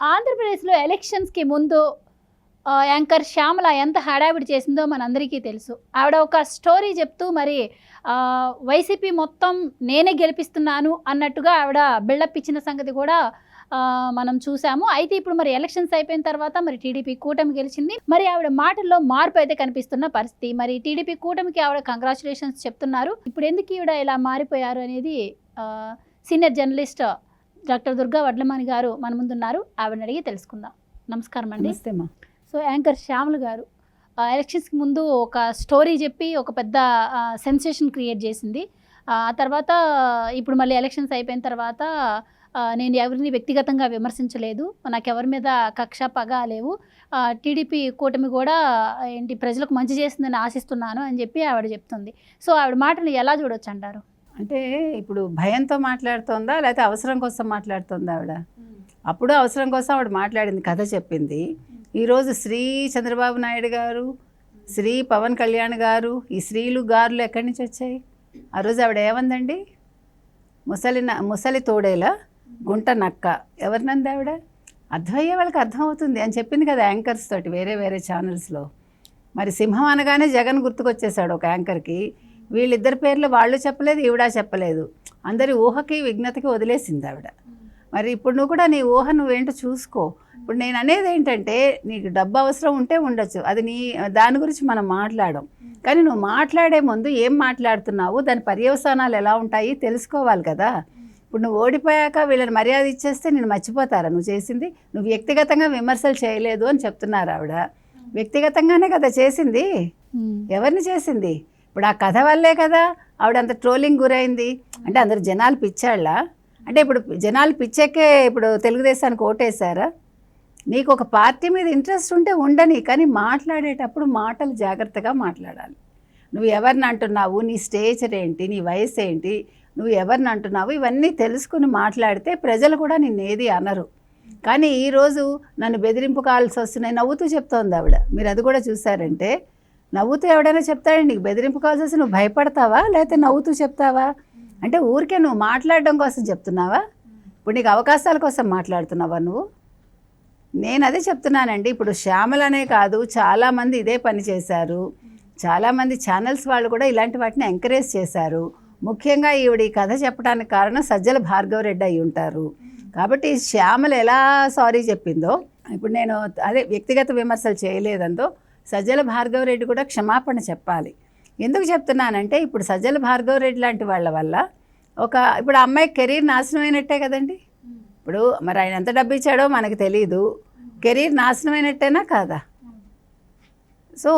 ఆంధ్రప్రదేశ్లో ఎలక్షన్స్కి ముందు యాంకర్ శ్యామల ఎంత హడావిడి చేసిందో మనందరికీ తెలుసు. ఆవిడ ఒక స్టోరీ చెప్తూ మరి వైసీపీ మొత్తం నేనే గెలిపిస్తున్నాను అన్నట్టుగా ఆవిడ బిల్డప్ ఇచ్చిన సంగతి కూడా మనం చూసాము. అయితే ఇప్పుడు మరి ఎలక్షన్స్ అయిపోయిన తర్వాత మరి టీడీపీ కూటమి గెలిచింది. మరి ఆవిడ మాటల్లో మార్పు అయితే కనిపిస్తున్న పరిస్థితి. మరి టీడీపీ కూటమికి ఆవిడ కంగ్రాచులేషన్స్ చెప్తున్నారు. ఇప్పుడు ఎందుకు ఈవిడ ఇలా మారిపోయారు అనేది senior journalist doctor Durga Vadlamani గారు మన ముందున్నారు. ఆవిడని అడిగి తెలుసుకుందాం. నమస్కారం అండి. సో యాంకర్ శ్యామల గారు ఎలక్షన్స్కి ముందు ఒక స్టోరీ చెప్పి ఒక పెద్ద సెన్సేషన్ క్రియేట్ చేసింది. ఆ తర్వాత ఇప్పుడు మళ్ళీ ఎలక్షన్స్ అయిపోయిన తర్వాత నేను ఎవరిని వ్యక్తిగతంగా విమర్శించలేదు, నాకు ఎవరి మీద కక్ష పగ లేవు, టీడీపీ కూటమి కూడా ఏంటి ప్రజలకు మంచి చేస్తుందని ఆశిస్తున్నాను అని చెప్పి ఆవిడ చెప్తుంది. సో ఆవిడ మాటలు ఎలా చూడొచ్చు అంటారు? అంటే ఇప్పుడు భయంతో మాట్లాడుతుందా లేకపోతే అవసరం కోసం మాట్లాడుతుందా? ఆవిడ అప్పుడు అవసరం కోసం ఆవిడ మాట్లాడింది, కథ చెప్పింది. ఈరోజు శ్రీ చంద్రబాబు నాయుడు గారు, శ్రీ పవన్ కళ్యాణ్ గారు, ఈ శ్రీలు గారులు ఎక్కడి నుంచి వచ్చాయి? ఆ రోజు ఆవిడ ఏమందండి? ముసలి తోడేలా గుంట నక్క. ఎవరినంది ఆవిడ? అర్థమయ్యే వాళ్ళకి అర్థమవుతుంది అని చెప్పింది కదా యాంకర్స్ తోటి వేరే వేరే ఛానల్స్లో. మరి సింహం అనగానే జగన్ గుర్తుకొచ్చేసాడు ఒక యాంకర్కి. వీళ్ళిద్దరి పేర్లు వాళ్ళు చెప్పలేదు, ఈవిడ చెప్పలేదు. అందరి ఊహకి విఘ్నతకి వదిలేసింది ఆవిడ. మరి ఇప్పుడు నువ్వు కూడా నీ ఊహ నువ్వేంటో చూసుకో. ఇప్పుడు నేను అనేది ఏంటంటే, నీకు డబ్బు అవసరం ఉంటే ఉండొచ్చు, అది దాని గురించి మనం మాట్లాడం. కానీ నువ్వు మాట్లాడే ముందు ఏం మాట్లాడుతున్నావు, దాని పర్యవసానాలు ఎలా ఉంటాయి తెలుసుకోవాలి కదా. ఇప్పుడు నువ్వు ఓడిపోయాక వీళ్ళని మర్యాద ఇచ్చేస్తే నేను మర్చిపోతారా నువ్వు చేసింది? నువ్వు వ్యక్తిగతంగా విమర్శలు చేయలేదు అని చెప్తున్నారు ఆవిడ. వ్యక్తిగతంగానే కదా చేసింది. ఎవరిని చేసింది? ఇప్పుడు ఆ కథ వల్లే కదా ఆవిడ అంత ట్రోలింగ్ గురైంది. అంటే అందరు జనాలు పిచ్చాళ్ళ? అంటే ఇప్పుడు జనాలు పిచ్చాకే ఇప్పుడు తెలుగుదేశానికి ఓటేశారా? నీకు ఒక పార్టీ మీద ఇంట్రెస్ట్ ఉంటే ఉండని, కానీ మాట్లాడేటప్పుడు మాటలు జాగ్రత్తగా మాట్లాడాలి. నువ్వు ఎవరిని అంటున్నావు, నీ స్టేచర్ ఏంటి, నీ వయసు ఏంటి, నువ్వు ఎవరిని అంటున్నావు, ఇవన్నీ తెలుసుకుని మాట్లాడితే ప్రజలు కూడా నిన్నేది అనరు. కానీ ఈరోజు నన్ను బెదిరింపు కాల్సి వస్తున్నాయి నవ్వుతూ చెప్తోంది ఆవిడ. మీరు అది కూడా చూసారంటే, నవ్వుతూ ఎవడైనా చెప్తాడు నీకు బెదిరింపు కాల్సి వస్తే నువ్వు భయపడతావా లేకపోతే నవ్వుతూ చెప్తావా? అంటే ఊరికే నువ్వు మాట్లాడడం కోసం చెప్తున్నావా? ఇప్పుడు నీకు అవకాశాల కోసం మాట్లాడుతున్నావా నువ్వు? నేను అదే చెప్తున్నానండి. ఇప్పుడు శ్యామలనే కాదు, చాలామంది ఇదే పని చేశారు. చాలామంది ఛానల్స్ వాళ్ళు కూడా ఇలాంటి వాటిని ఎంకరేజ్ చేశారు. ముఖ్యంగా ఈవిడ ఈ కథ చెప్పడానికి కారణం సజ్జల భార్గవరెడ్డి అయి ఉంటారు. కాబట్టి శ్యామల ఎలా సారీ చెప్పిందో, ఇప్పుడు నేను అదే వ్యక్తిగత విమర్శలు చేయలేదందో, సజ్జల భార్గవరెడ్డి కూడా క్షమాపణ చెప్పాలి. ఎందుకు చెప్తున్నానంటే, ఇప్పుడు సజ్జల భార్గవరెడ్డి లాంటి వాళ్ళ వల్ల ఇప్పుడు అమ్మాయి కెరీర్ నాశనం అయినట్టే కదండి. ఇప్పుడు మరి ఆయన ఎంత డబ్బు ఇచ్చాడో మనకు తెలియదు, కెరీర్ నాశనం అయినట్టేనా కాదా? సో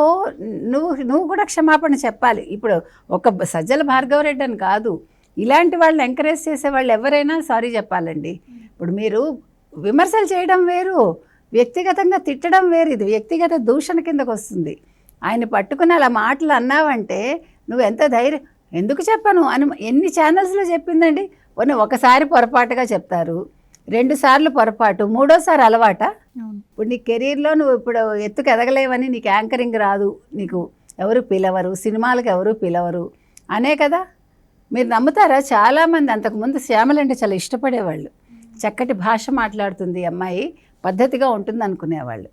నువ్వు కూడా క్షమాపణ చెప్పాలి. ఇప్పుడు ఒక సజ్జల భార్గవరెడ్డి అని కాదు, ఇలాంటి వాళ్ళని ఎంకరేజ్ చేసే వాళ్ళు ఎవరైనా సారీ చెప్పాలండి. ఇప్పుడు మీరు విమర్శలు చేయడం వేరు, వ్యక్తిగతంగా తిట్టడం వేరు. ఇది వ్యక్తిగత దూషణ కిందకు వస్తుంది. ఆయన పట్టుకుని అలా మాటలు అన్నావంటే నువ్వు ఎంత ధైర్యం, ఎందుకు చెప్పను అని ఎన్ని ఛానల్స్లో చెప్పిందండి. ఒకసారి పొరపాటుగా చెప్తారు, 2 సార్లు పొరపాటు, 3వసారి అలవాట. ఇప్పుడు నీ కెరీర్లో నువ్వు ఇప్పుడు ఎత్తుకు ఎదగలేవని, నీకు యాంకరింగ్ రాదు, నీకు ఎవరు పిలవరు, సినిమాలకు ఎవరు పిలవరు అనే కదా. మీరు నమ్ముతారా? చాలామంది అంతకుముందు శ్యామలంటే చాలా ఇష్టపడేవాళ్ళు. చక్కటి భాష మాట్లాడుతుంది అమ్మాయి, పద్ధతిగా ఉంటుంది అనుకునేవాళ్ళు.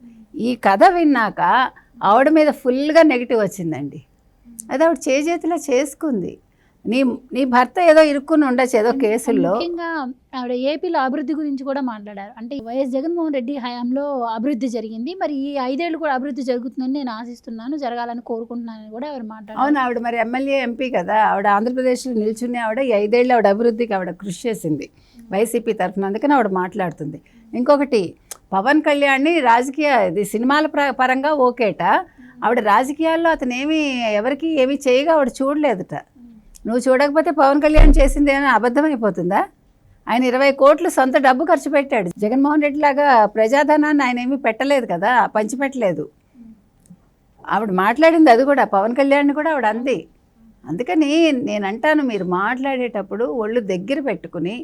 ఈ కథ విన్నాక ఆవిడ మీద ఫుల్గా నెగిటివ్ వచ్చిందండి. అది ఆవిడ చేతిలో చేసుకుంది. నీ భర్త ఏదో ఇరుక్కుని ఉండొచ్చు ఏదో కేసుల్లో. ముఖ్యంగా ఆవిడ ఏపీలో అభివృద్ధి గురించి కూడా మాట్లాడారు. అంటే వైఎస్ జగన్మోహన్ రెడ్డి హయాంలో అభివృద్ధి జరిగింది, మరి ఈ 5 ఏళ్ళు కూడా అభివృద్ధి జరుగుతుందని నేను ఆశిస్తున్నాను, జరగాలని కోరుకుంటున్నానని కూడా ఆవిడ మాట్లాడారు. అవును, ఆవిడ మరి ఎమ్మెల్యే ఎంపీ కదా, ఆవిడ ఆంధ్రప్రదేశ్లో నిల్చుని ఆవిడ ఈ 5 ఏళ్ళు ఆవిడ అభివృద్ధికి ఆవిడ కృషి చేసింది వైసీపీ తరఫున, అందుకని ఆవిడ మాట్లాడుతుంది. ఇంకొకటి, పవన్ కళ్యాణ్ని ఇది సినిమాల పరంగా ఓకేట, ఆవిడ రాజకీయాల్లో అతను ఎవరికి ఏమీ చేయగా ఆవిడ చూడలేదుట. నువ్వు చూడకపోతే పవన్ కళ్యాణ్ చేసింది ఏమైనా అబద్ధం అయిపోతుందా? ఆయన 20 కోట్లు సొంత డబ్బు ఖర్చు పెట్టాడు. జగన్మోహన్ రెడ్డి లాగా ప్రజాధనాన్ని ఆయన ఏమీ పెట్టలేదు కదా, పంచిపెట్టలేదు. ఆవిడ మాట్లాడింది అది కూడా, పవన్ కళ్యాణ్ని కూడా ఆవిడ అంది. అందుకని నేను అంటాను, మీరు మాట్లాడేటప్పుడు ఒళ్ళు దగ్గర పెట్టుకుని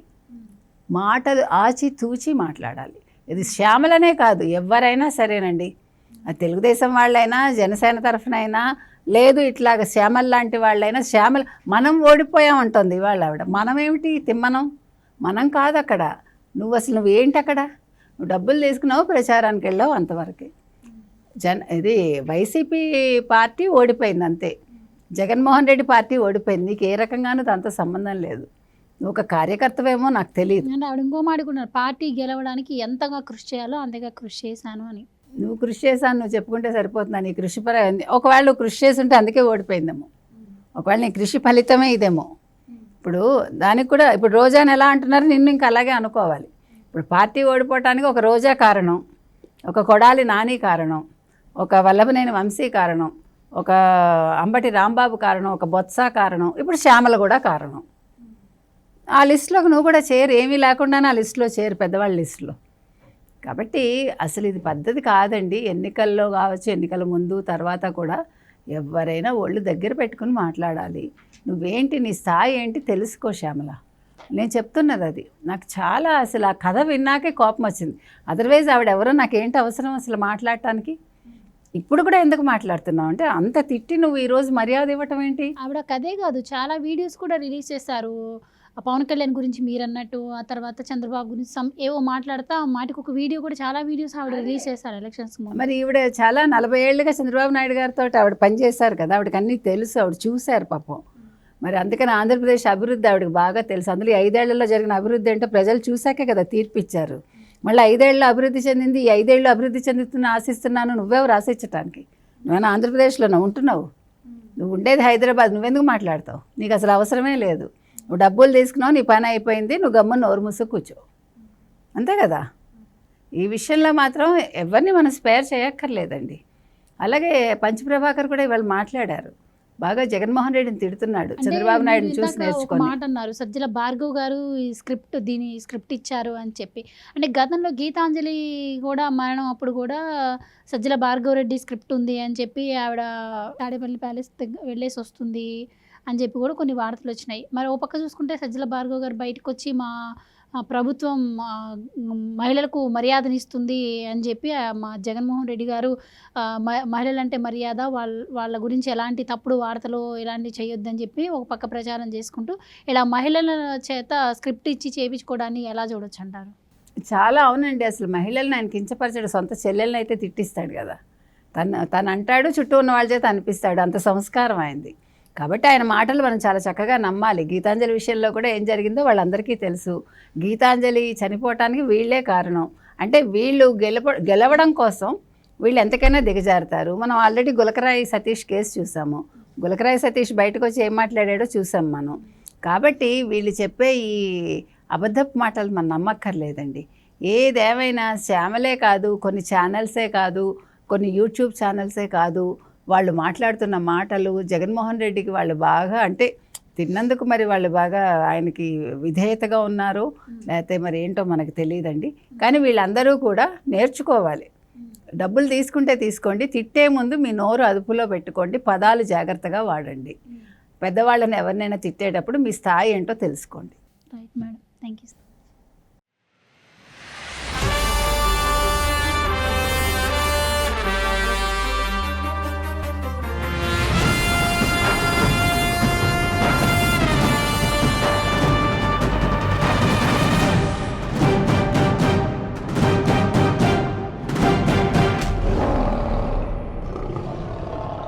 మాటలు ఆచి తూచి మాట్లాడాలి. ఇది శ్యామలనే కాదు, ఎవరైనా సరేనండి, తెలుగుదేశం వాళ్ళైనా జనసేన తరఫునైనా లేదు ఇట్లాగ శ్యామల లాంటి వాళ్ళైనా, శ్యామల మనం ఓడిపోయామంటుంది ఇవాళ ఆవిడ. మనమేమిటి తిమ్మనం? మనం కాదు అక్కడ. నువ్వేంటి అక్కడ? నువ్వు డబ్బులు తీసుకున్నావు, ప్రచారానికి వెళ్ళావు, అంతవరకే. ఇది వైసీపీ పార్టీ ఓడిపోయింది అంతే. జగన్మోహన్ రెడ్డి పార్టీ ఓడిపోయింది. నీకు ఏ రకంగానూ దాంతో సంబంధం లేదు. నువ్వు ఒక కార్యకర్తవేమో నాకు తెలియదు. అంటే ఆవిడ ఇంకో మాడుకున్నారు, పార్టీ గెలవడానికి ఎంతగా కృషి చేయాలో అంతగా కృషి చేశాను అని. నువ్వు కృషి చేశాను నువ్వు చెప్పుకుంటే సరిపోతుందా? నీ కృషి ఒకవేళ నువ్వు కృషి చేస్తుంటే అందుకే ఓడిపోయిందేమో. ఒకవేళ నీ కృషి ఫలితమే ఇదేమో. ఇప్పుడు దానికి కూడా ఇప్పుడు రోజాని ఎలా అంటున్నారు, నిన్ను ఇంకా అలాగే అనుకోవాలి. ఇప్పుడు పార్టీ ఓడిపోవటానికి ఒక రోజా కారణం, ఒక కొడాలి నాని కారణం, ఒక వల్లభనేని వంశీ కారణం, ఒక అంబటి రాంబాబు కారణం, ఒక బొత్స కారణం, ఇప్పుడు శ్యామల కూడా కారణం. ఆ లిస్టులోకి నువ్వు కూడా చేరు, ఏమీ లేకుండానే ఆ లిస్టులో చేరు, పెద్దవాళ్ళ లిస్టులో. కాబట్టి అసలు ఇది పద్ధతి కాదండి. ఎన్నికల్లో కావచ్చు, ఎన్నికల ముందు తర్వాత కూడా ఎవరైనా ఒళ్ళు దగ్గర పెట్టుకుని మాట్లాడాలి. నువ్వేంటి, నీ స్థాయి ఏంటి తెలుసుకో శ్యామల. నేను చెప్తున్నది అది. నాకు చాలా అసలు ఆ కథ విన్నాకే కోపం వచ్చింది. అదర్వైజ్ ఆవిడెవరో నాకేంటి అవసరం అసలు మాట్లాడటానికి. ఇప్పుడు కూడా ఎందుకు మాట్లాడుతున్నావు అంటే, అంత తిట్టి నువ్వు ఈరోజు మర్యాద ఇవ్వటం ఏంటి? ఆవిడ కదే కాదు, చాలా వీడియోస్ కూడా రిలీజ్ చేశారు. ఆ పవన్ కళ్యాణ్ గురించి మీరు అన్నట్టు, ఆ తర్వాత చంద్రబాబు గురించి ఏవో మాట్లాడుతా మాటికి ఒక వీడియో కూడా, చాలా వీడియోస్ ఆవిడ రిలీజ్ చేశారు ఎలక్షన్స్ ముందు. మరి ఈవిడ చాలా 40 ఏళ్ళుగా చంద్రబాబు నాయుడు గారితో ఆవిడ పనిచేశారు కదా, ఆవిడకి అన్నీ తెలుసు, ఆవిడ చూశారు పాపం. మరి అందుకని ఆంధ్రప్రదేశ్ అభివృద్ధి ఆవిడకి బాగా తెలుసు. అందులో 5 ఏళ్లలో జరిగిన అభివృద్ధి ఏంటో ప్రజలు చూశాకే కదా తీర్పిచ్చారు. మళ్ళీ 5 ఏళ్ళు అభివృద్ధి చెందింది, ఈ 5 ఏళ్ళు అభివృద్ధి ఆశిస్తున్నాను. నువ్వెవరు ఆశించడానికి? నువ్వేనా ఆంధ్రప్రదేశ్లోనే ఉంటున్నావు? నువ్వు ఉండేది హైదరాబాద్. నువ్వెందుకు మాట్లాడతావు? నీకు అసలు అవసరమే లేదు. నువ్వు డబ్బులు తీసుకున్నావు, నీ పని అయిపోయింది, నువ్వు గమ్మున నోరు మూసుకు కూర్చో, అంతే కదా. ఈ విషయంలో మాత్రం ఎవరిని మనం స్పేర్ చేయక్కర్లేదండి. అలాగే పంచప్రభాకర్ కూడా ఇవాళ మాట్లాడారు, బాగా జగన్మోహన్ రెడ్డిని తిడుతున్నాడు, చంద్రబాబు నాయుడుని చూసి నేర్చుకొని. మాట అన్నారు, సజ్జల భార్గవ్ గారు ఈ స్క్రిప్ట్ ఇచ్చారు అని చెప్పి. అంటే గతంలో గీతాంజలి కూడా మరణం అప్పుడు కూడా సజ్జల భార్గవ్ రెడ్డి స్క్రిప్ట్ ఉంది అని చెప్పి ఆవిడ తాడేపల్లి ప్యాలెస్ వెళ్ళేసి వస్తుంది అని చెప్పి కూడా కొన్ని వార్తలు వచ్చినాయి. మరి ఓ పక్క చూసుకుంటే సజ్జల భార్గవ్ గారు బయటకు వచ్చి మా ప్రభుత్వం మహిళలకు మర్యాదనిస్తుంది అని చెప్పి మా జగన్మోహన్ రెడ్డి గారు మహిళలంటే మర్యాద, వాళ్ళ గురించి ఎలాంటి తప్పుడు వార్తలు ఇలాంటివి చేయొద్దని చెప్పి ఒక పక్క ప్రచారం చేసుకుంటూ ఇలా మహిళల చేత స్క్రిప్ట్ ఇచ్చి చేయించుకోవడాన్ని ఎలా చూడొచ్చు అంటారు? చాలా అవునండి. అసలు మహిళల్ని ఆయన కించపరిచాడు, సొంత చెల్లెల్ని అయితే తిట్టిస్తాడు కదా. తను అంటాడు, చుట్టూ ఉన్న వాళ్ళ చేత అనిపిస్తాడు, అంత సంస్కారం అయింది. కాబట్టి ఆయన మాటలు మనం చాలా చక్కగా నమ్మాలి. గీతాంజలి విషయంలో కూడా ఏం జరిగిందో వాళ్ళందరికీ తెలుసు. గీతాంజలి చనిపోవటానికి వీళ్ళే కారణం. అంటే వీళ్ళు గెలవడం కోసం వీళ్ళు ఎంతకైనా దిగజారుతారు. మనం ఆల్రెడీ గులకరాయి సతీష్ కేసు చూసాము. గులకరాయి సతీష్ బయటకు వచ్చి ఏం మాట్లాడాడో చూసాం మనం. కాబట్టి వీళ్ళు చెప్పే ఈ అబద్ధపు మాటలు మనం నమ్మక్కర్లేదండి. ఏదేమైనా శ్యామలే కాదు, కొన్ని ఛానల్సే కాదు, కొన్ని యూట్యూబ్ ఛానల్సే కాదు, వాళ్ళు మాట్లాడుతున్న మాటలు జగన్మోహన్ రెడ్డికి వాళ్ళు బాగా అంటే తిన్నందుకు మరి వాళ్ళు బాగా ఆయనకి విధేయతగా ఉన్నారు, లేకపోతే మరి ఏంటో మనకు తెలియదండి. కానీ వీళ్ళందరూ కూడా నేర్చుకోవాలి. డబ్బులు తీసుకుంటే తీసుకోండి, తిట్టే ముందు మీ నోరు అదుపులో పెట్టుకోండి, పదాలు జాగ్రత్తగా వాడండి. పెద్దవాళ్ళని ఎవరినైనా తిట్టేటప్పుడు మీ స్థాయి ఏంటో తెలుసుకోండి. Right madam, thank you.